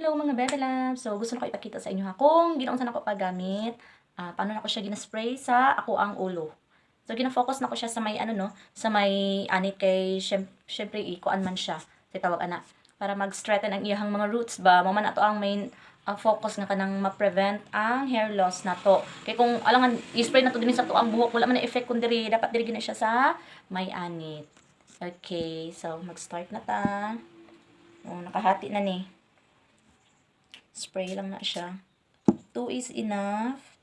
Hello mga bebe loves! So, gusto na ko ipakita sa inyo ha kung ginaunsan ako paggamit, paano na ko siya gina-spray sa ako ang ulo. So, gina-focus na ko siya sa may ano no, sa may anit kay syempre ikuan man siya. Tawag ana para mag-straighten ang iyang mga roots ba. Mo man ato ang main focus nga kanang ma-prevent ang hair loss na to. Kay kung alangan i-spray na to din sa to ang buhok, wala man na effect kun diri dapat diri gina siya sa may anit. Okay, so mag-start na ta. Oh, nakahati na ni. Spray lang na siya. 2 is enough.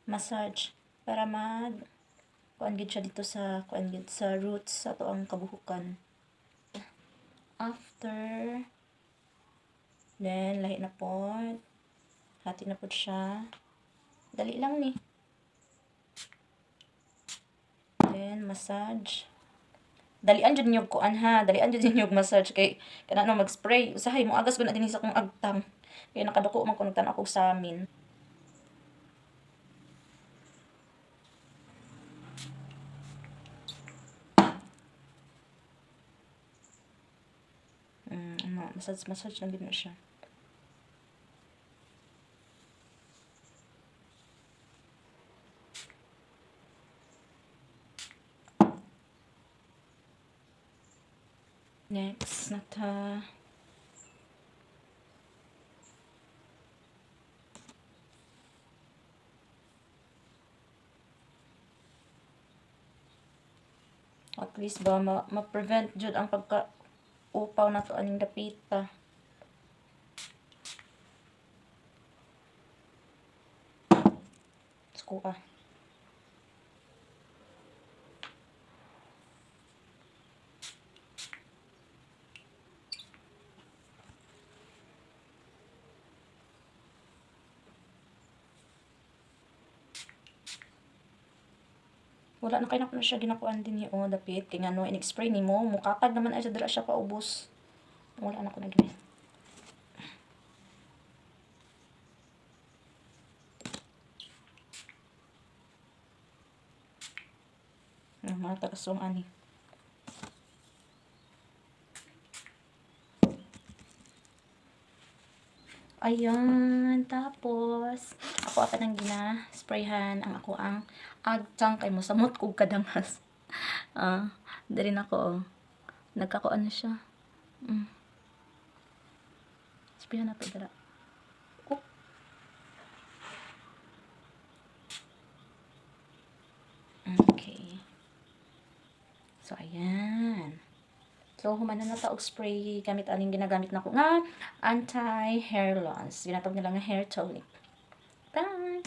Massage para mag kuan gid siya dito sa kuan gid sa roots sa to ang kabuhukan. After then lahi na pod. Hati na pod siya. Dali lang ni. Then massage. Dalian jud nyug kuan ha, dalian jud nyug massage kay kana no mag-spray. Usahay mo agas gud na dinhi sa kong agtang. Kaya nakaduko man ko nagtan ako sa amin. Massage lang gid na siya. Next, nata at least ba ma-prevent jud ang pagka upaw na to aning dapita. Skuha. Wala na kay na siya ginakuan din o dapit kay ngano in-spray nimo mukapag naman ay sa dira siya paubos. Wala na ko na gini. Mga takasong ani. Ayan, tapos ako apa nang gina-sprayhan ang ako ang agtang kay mo samot kog kadangas. Dali na ko oh. Nagkakuan na siya. Sprayhan na to dala. Oh. Okay. So ayan. So, humana na ta og spray gamit aning ginagamit nako nga anti-hair loss. Ginatawag nila nga hair tonic. Bye!